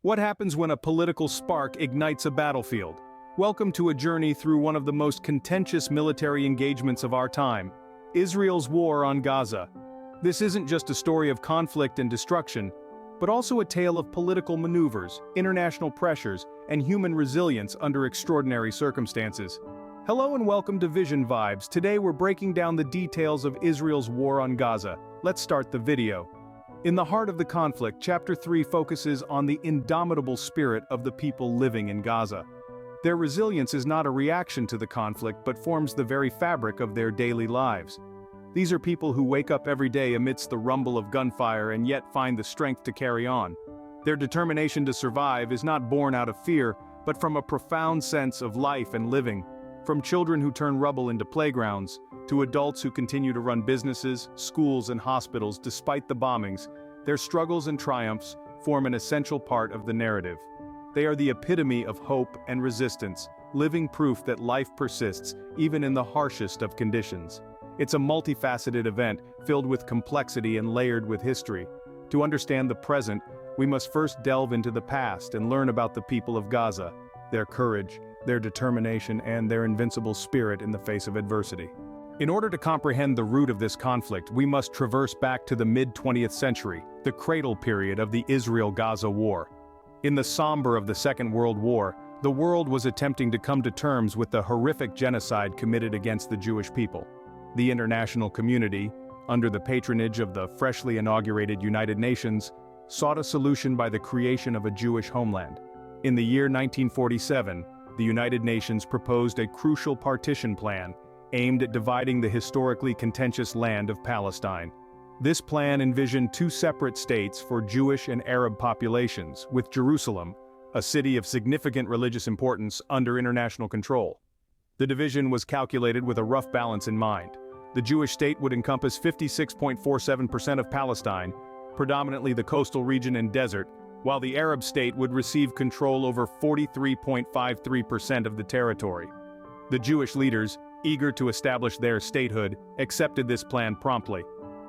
What happens when a political spark ignites a battlefield? Welcome to a journey through one of the most contentious military engagements of our time, Israel's war on Gaza. This isn't just a story of conflict and destruction, but also a tale of political maneuvers, international pressures, and human resilience under extraordinary circumstances. Hello and welcome to Vision Vibes. Today we're breaking down the details of Israel's war on Gaza. Let's start the video. In the heart of the conflict, Chapter 3 focuses on the indomitable spirit of the people living in Gaza. Their resilience is not a reaction to the conflict but forms the very fabric of their daily lives. These are people who wake up every day amidst the rumble of gunfire and yet find the strength to carry on. Their determination to survive is not born out of fear, but from a profound sense of life and living. From children who turn rubble into playgrounds, to adults who continue to run businesses, schools and hospitals despite the bombings, their struggles and triumphs form an essential part of the narrative. They are the epitome of hope and resistance, living proof that life persists even in the harshest of conditions. It's a multifaceted event, filled with complexity and layered with history. To understand the present, we must first delve into the past and learn about the people of Gaza, their courage, their determination, and their invincible spirit in the face of adversity. In order to comprehend the root of this conflict, we must traverse back to the mid-20th century, the cradle period of the Israel-Gaza war. In the somber of the Second World War, the world was attempting to come to terms with the horrific genocide committed against the Jewish people. The international community, under the patronage of the freshly inaugurated United Nations, sought a solution by the creation of a Jewish homeland. In the year 1947, the United Nations proposed a crucial partition plan aimed at dividing the historically contentious land of Palestine. This plan envisioned two separate states for Jewish and Arab populations, with Jerusalem, a city of significant religious importance, under international control. The division was calculated with a rough balance in mind. The Jewish state would encompass 56.47% of Palestine, predominantly the coastal region and desert, while the Arab state would receive control over 43.53% of the territory. The Jewish leaders, eager to establish their statehood, accepted this plan promptly.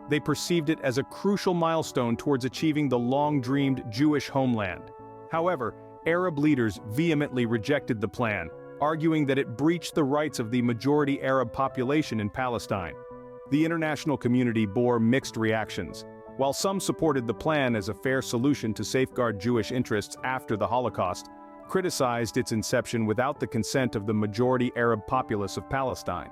They perceived it as a crucial milestone towards achieving the long-dreamed Jewish homeland. However, Arab leaders vehemently rejected the plan, arguing that it breached the rights of the majority Arab population in Palestine. The international community bore mixed reactions. While some supported the plan as a fair solution to safeguard Jewish interests after the Holocaust, criticized its inception without the consent of the majority Arab populace of Palestine.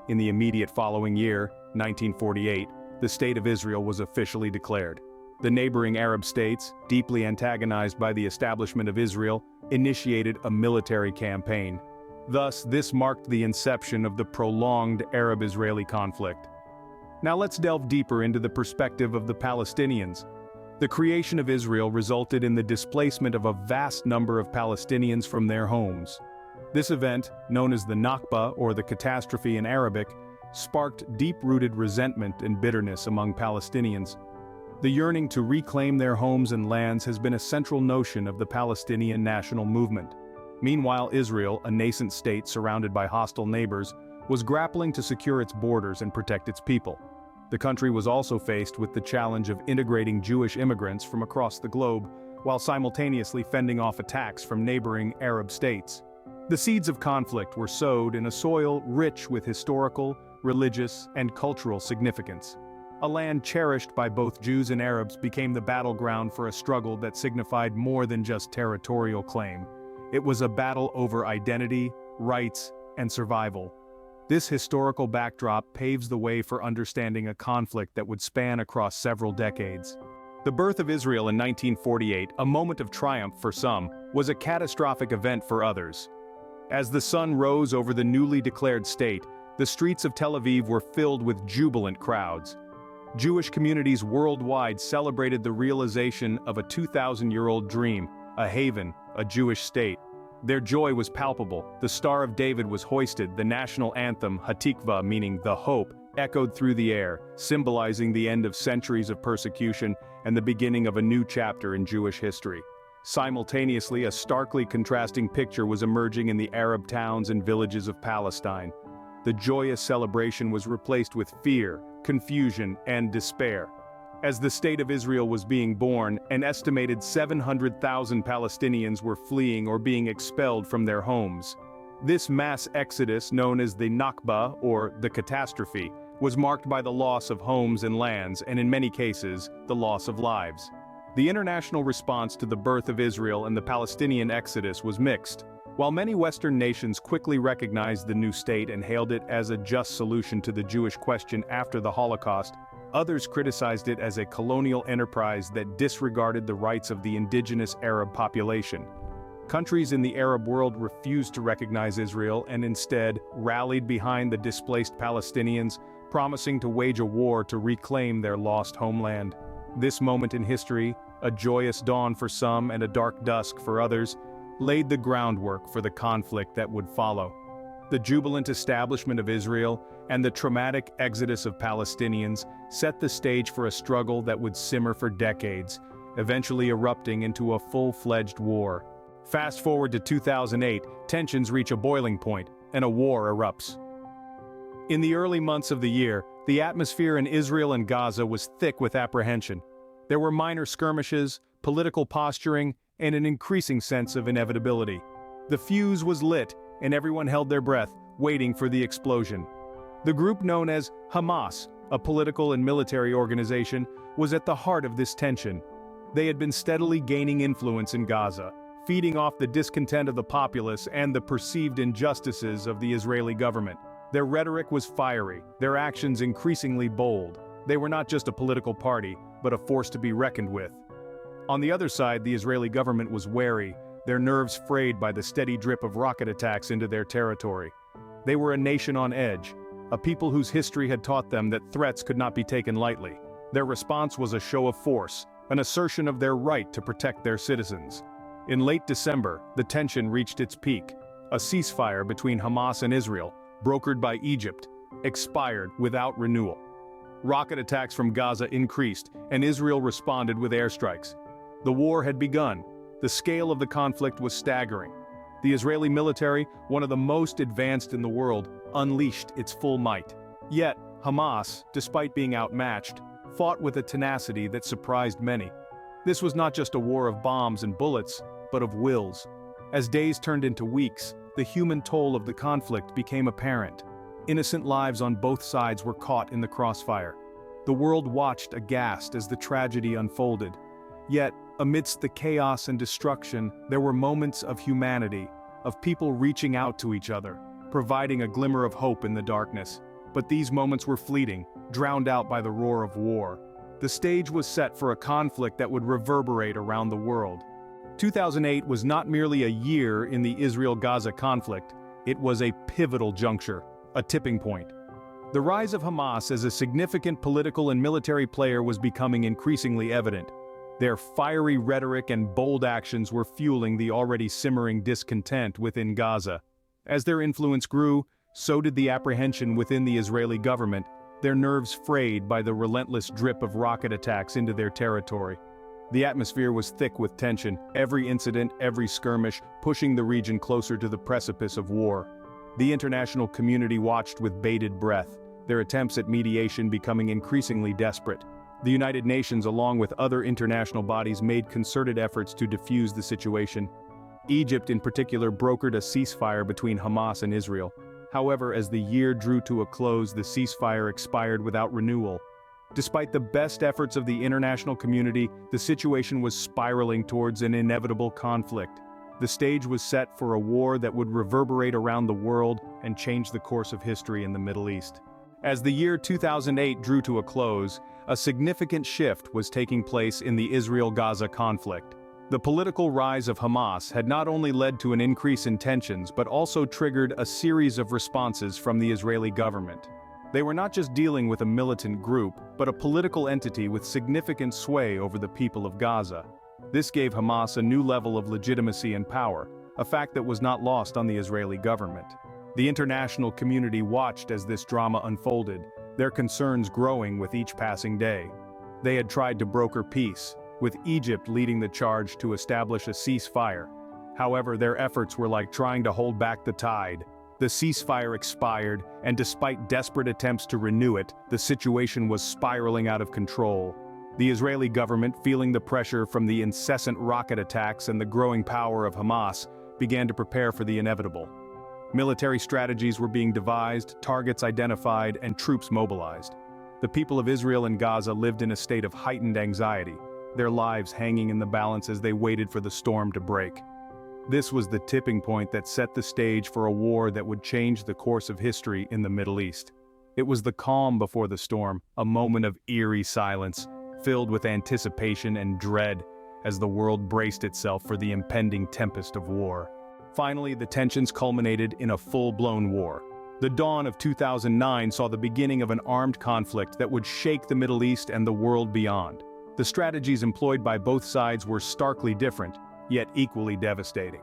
In the immediate following year, 1948, the State of Israel was officially declared. The neighboring Arab states, deeply antagonized by the establishment of Israel, initiated a military campaign. Thus, this marked the inception of the prolonged Arab-Israeli conflict. Now let's delve deeper into the perspective of the Palestinians. The creation of Israel resulted in the displacement of a vast number of Palestinians from their homes. This event, known as the Nakba or the catastrophe in Arabic, sparked deep-rooted resentment and bitterness among Palestinians. The yearning to reclaim their homes and lands has been a central notion of the Palestinian national movement. Meanwhile, Israel, a nascent state surrounded by hostile neighbors, was grappling to secure its borders and protect its people. The country was also faced with the challenge of integrating Jewish immigrants from across the globe, while simultaneously fending off attacks from neighboring Arab states. The seeds of conflict were sowed in a soil rich with historical, religious, and cultural significance. A land cherished by both Jews and Arabs became the battleground for a struggle that signified more than just territorial claim. It was a battle over identity, rights, and survival. This historical backdrop paves the way for understanding a conflict that would span across several decades. The birth of Israel in 1948, a moment of triumph for some, was a catastrophic event for others. As the sun rose over the newly declared state, the streets of Tel Aviv were filled with jubilant crowds. Jewish communities worldwide celebrated the realization of a 2,000-year-old dream, a haven, a Jewish state. Their joy was palpable. The Star of David was hoisted, the national anthem, Hatikva, meaning the hope, echoed through the air, symbolizing the end of centuries of persecution and the beginning of a new chapter in Jewish history. Simultaneously, a starkly contrasting picture was emerging in the Arab towns and villages of Palestine. The joyous celebration was replaced with fear, confusion, and despair. As the State of Israel was being born, an estimated 700,000 Palestinians were fleeing or being expelled from their homes. This mass exodus, known as the Nakba, or the catastrophe, was marked by the loss of homes and lands, and in many cases, the loss of lives. The international response to the birth of Israel and the Palestinian exodus was mixed. While many Western nations quickly recognized the new state and hailed it as a just solution to the Jewish question after the Holocaust, others criticized it as a colonial enterprise that disregarded the rights of the indigenous Arab population. Countries in the Arab world refused to recognize Israel and instead rallied behind the displaced Palestinians, promising to wage a war to reclaim their lost homeland. This moment in history, a joyous dawn for some and a dark dusk for others, laid the groundwork for the conflict that would follow. The jubilant establishment of Israel and the traumatic exodus of Palestinians set the stage for a struggle that would simmer for decades, eventually erupting into a full-fledged war. Fast forward to 2008, tensions reach a boiling point, and a war erupts. In the early months of the year, the atmosphere in Israel and Gaza was thick with apprehension. There were minor skirmishes, political posturing, and an increasing sense of inevitability. The fuse was lit, and everyone held their breath, waiting for the explosion. The group known as Hamas, a political and military organization, was at the heart of this tension. They had been steadily gaining influence in Gaza, feeding off the discontent of the populace and the perceived injustices of the Israeli government. Their rhetoric was fiery, their actions increasingly bold. They were not just a political party, but a force to be reckoned with. On the other side, the Israeli government was wary, their nerves frayed by the steady drip of rocket attacks into their territory. They were a nation on edge, a people whose history had taught them that threats could not be taken lightly. Their response was a show of force, an assertion of their right to protect their citizens. In late December, the tension reached its peak. A ceasefire between Hamas and Israel, brokered by Egypt, expired without renewal. Rocket attacks from Gaza increased, and Israel responded with airstrikes. The war had begun. The scale of the conflict was staggering. The Israeli military, one of the most advanced in the world, unleashed its full might. Yet, Hamas, despite being outmatched, fought with a tenacity that surprised many. This was not just a war of bombs and bullets, but of wills. As days turned into weeks, the human toll of the conflict became apparent. Innocent lives on both sides were caught in the crossfire. The world watched aghast as the tragedy unfolded. Yet, amidst the chaos and destruction, there were moments of humanity, of people reaching out to each other, providing a glimmer of hope in the darkness. But these moments were fleeting, drowned out by the roar of war. The stage was set for a conflict that would reverberate around the world. 2008 was not merely a year in the Israel-Gaza conflict, it was a pivotal juncture, a tipping point. The rise of Hamas as a significant political and military player was becoming increasingly evident. Their fiery rhetoric and bold actions were fueling the already simmering discontent within Gaza. As their influence grew, so did the apprehension within the Israeli government, their nerves frayed by the relentless drip of rocket attacks into their territory. The atmosphere was thick with tension, every incident, every skirmish, pushing the region closer to the precipice of war. The international community watched with bated breath, their attempts at mediation becoming increasingly desperate. The United Nations, along with other international bodies, made concerted efforts to defuse the situation. Egypt in particular brokered a ceasefire between Hamas and Israel. However, as the year drew to a close, the ceasefire expired without renewal. Despite the best efforts of the international community, the situation was spiraling towards an inevitable conflict. The stage was set for a war that would reverberate around the world and change the course of history in the Middle East. As the year 2008 drew to a close, a significant shift was taking place in the Israel-Gaza conflict. The political rise of Hamas had not only led to an increase in tensions but also triggered a series of responses from the Israeli government. They were not just dealing with a militant group, but a political entity with significant sway over the people of Gaza. This gave Hamas a new level of legitimacy and power, a fact that was not lost on the Israeli government. The international community watched as this drama unfolded, their concerns growing with each passing day. They had tried to broker peace, with Egypt leading the charge to establish a ceasefire. However, their efforts were like trying to hold back the tide. The ceasefire expired, and despite desperate attempts to renew it, the situation was spiraling out of control. The Israeli government, feeling the pressure from the incessant rocket attacks and the growing power of Hamas, began to prepare for the inevitable. Military strategies were being devised, targets identified, and troops mobilized. The people of Israel and Gaza lived in a state of heightened anxiety, their lives hanging in the balance as they waited for the storm to break. This was the tipping point that set the stage for a war that would change the course of history in the Middle East. It was the calm before the storm, a moment of eerie silence, filled with anticipation and dread, as the world braced itself for the impending tempest of war. Finally, the tensions culminated in a full-blown war. The dawn of 2009 saw the beginning of an armed conflict that would shake the Middle East and the world beyond. The strategies employed by both sides were starkly different, yet equally devastating.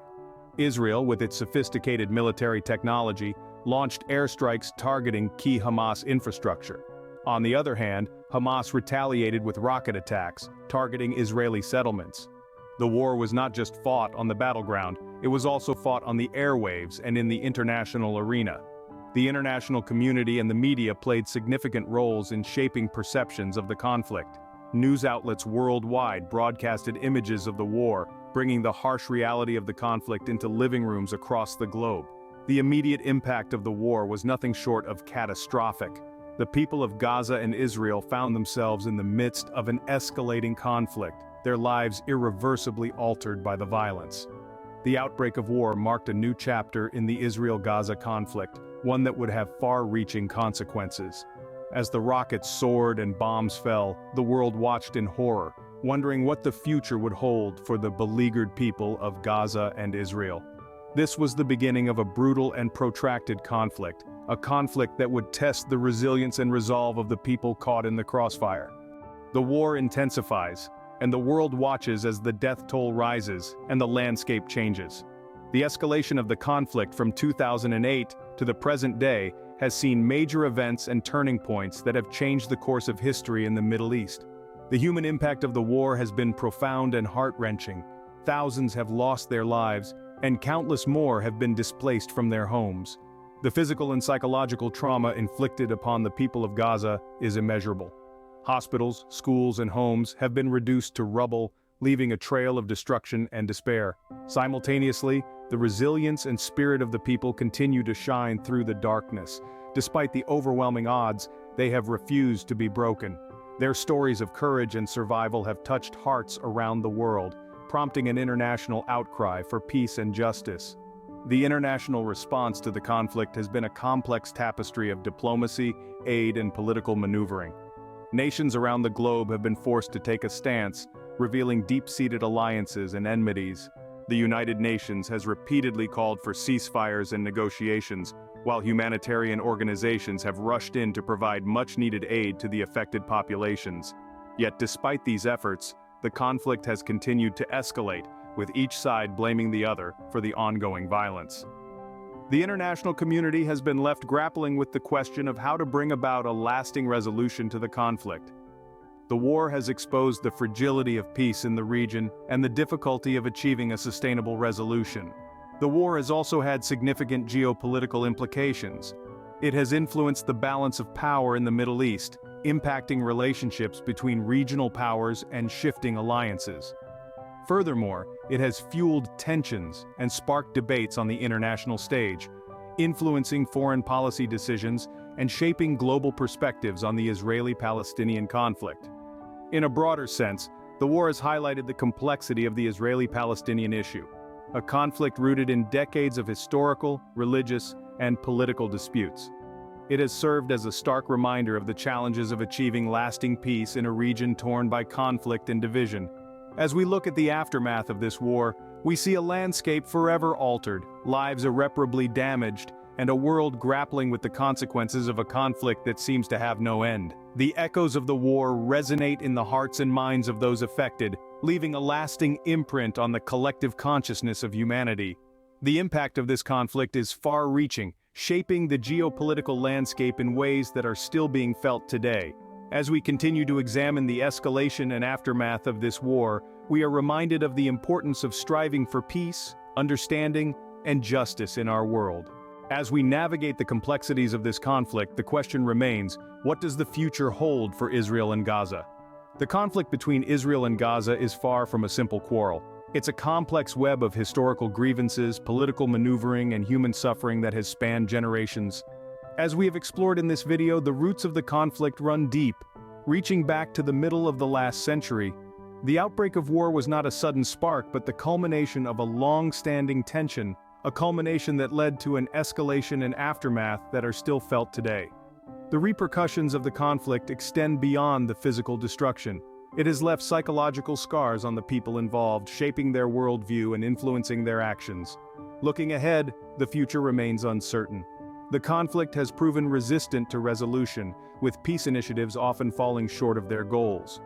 Israel, with its sophisticated military technology, launched airstrikes targeting key Hamas infrastructure. On the other hand, Hamas retaliated with rocket attacks, targeting Israeli settlements. The war was not just fought on the battleground, it was also fought on the airwaves and in the international arena. The international community and the media played significant roles in shaping perceptions of the conflict. News outlets worldwide broadcasted images of the war, bringing the harsh reality of the conflict into living rooms across the globe. The immediate impact of the war was nothing short of catastrophic. The people of Gaza and Israel found themselves in the midst of an escalating conflict, their lives irreversibly altered by the violence. The outbreak of war marked a new chapter in the Israel-Gaza conflict, one that would have far-reaching consequences. As the rockets soared and bombs fell, the world watched in horror, wondering what the future would hold for the beleaguered people of Gaza and Israel. This was the beginning of a brutal and protracted conflict, a conflict that would test the resilience and resolve of the people caught in the crossfire. The war intensifies, and the world watches as the death toll rises and the landscape changes. The escalation of the conflict from 2008 to the present day has seen major events and turning points that have changed the course of history in the Middle East. The human impact of the war has been profound and heart-wrenching. Thousands have lost their lives, and countless more have been displaced from their homes. The physical and psychological trauma inflicted upon the people of Gaza is immeasurable. Hospitals, schools, and homes have been reduced to rubble, leaving a trail of destruction and despair. Simultaneously, the resilience and spirit of the people continue to shine through the darkness. Despite the overwhelming odds, they have refused to be broken. Their stories of courage and survival have touched hearts around the world, prompting an international outcry for peace and justice. The international response to the conflict has been a complex tapestry of diplomacy, aid, and political maneuvering. Nations around the globe have been forced to take a stance, revealing deep-seated alliances and enmities. The United Nations has repeatedly called for ceasefires and negotiations, while humanitarian organizations have rushed in to provide much-needed aid to the affected populations. Yet despite these efforts, the conflict has continued to escalate, with each side blaming the other for the ongoing violence. The international community has been left grappling with the question of how to bring about a lasting resolution to the conflict. The war has exposed the fragility of peace in the region and the difficulty of achieving a sustainable resolution. The war has also had significant geopolitical implications. It has influenced the balance of power in the Middle East, impacting relationships between regional powers and shifting alliances. Furthermore, it has fueled tensions and sparked debates on the international stage, influencing foreign policy decisions and shaping global perspectives on the Israeli-Palestinian conflict. In a broader sense, the war has highlighted the complexity of the Israeli-Palestinian issue, a conflict rooted in decades of historical, religious, and political disputes. It has served as a stark reminder of the challenges of achieving lasting peace in a region torn by conflict and division. As we look at the aftermath of this war, we see a landscape forever altered, lives irreparably damaged, and a world grappling with the consequences of a conflict that seems to have no end. The echoes of the war resonate in the hearts and minds of those affected, leaving a lasting imprint on the collective consciousness of humanity. The impact of this conflict is far-reaching, shaping the geopolitical landscape in ways that are still being felt today. As we continue to examine the escalation and aftermath of this war, we are reminded of the importance of striving for peace, understanding, and justice in our world. As we navigate the complexities of this conflict, the question remains, what does the future hold for Israel and Gaza? The conflict between Israel and Gaza is far from a simple quarrel. It's a complex web of historical grievances, political maneuvering, and human suffering that has spanned generations. As we have explored in this video, the roots of the conflict run deep, reaching back to the middle of the last century. The outbreak of war was not a sudden spark, but the culmination of a long-standing tension, a culmination that led to an escalation and aftermath that are still felt today. The repercussions of the conflict extend beyond the physical destruction. It has left psychological scars on the people involved, shaping their worldview and influencing their actions. Looking ahead, the future remains uncertain. The conflict has proven resistant to resolution, with peace initiatives often falling short of their goals.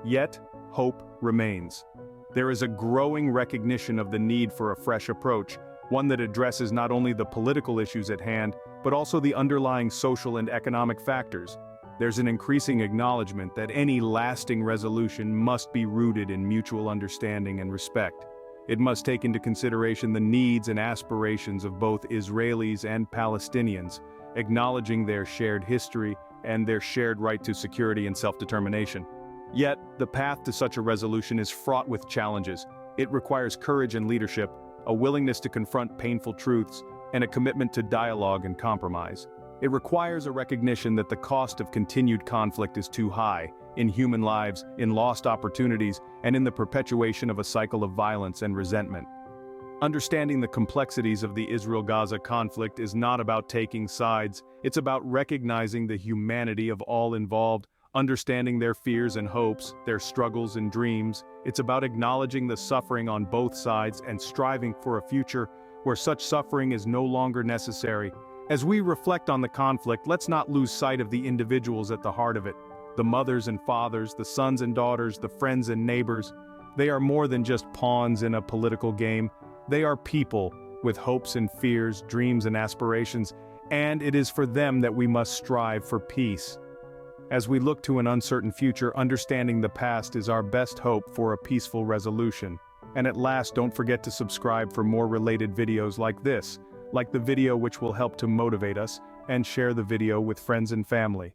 Yet, hope remains. There is a growing recognition of the need for a fresh approach, one that addresses not only the political issues at hand, but also the underlying social and economic factors. There's an increasing acknowledgement that any lasting resolution must be rooted in mutual understanding and respect. It must take into consideration the needs and aspirations of both Israelis and Palestinians, acknowledging their shared history and their shared right to security and self-determination. Yet, the path to such a resolution is fraught with challenges. It requires courage and leadership, a willingness to confront painful truths, and a commitment to dialogue and compromise. It requires a recognition that the cost of continued conflict is too high, in human lives, in lost opportunities, and in the perpetuation of a cycle of violence and resentment. Understanding the complexities of the Israel-Gaza conflict is not about taking sides, it's about recognizing the humanity of all involved, understanding their fears and hopes, their struggles and dreams. It's about acknowledging the suffering on both sides and striving for a future where such suffering is no longer necessary. As we reflect on the conflict, let's not lose sight of the individuals at the heart of it. The mothers and fathers, the sons and daughters, the friends and neighbors. They are more than just pawns in a political game. They are people with hopes and fears, dreams and aspirations, and it is for them that we must strive for peace. As we look to an uncertain future, understanding the past is our best hope for a peaceful resolution. And at last, don't forget to subscribe for more related videos like this, like the video which will help to motivate us, and share the video with friends and family.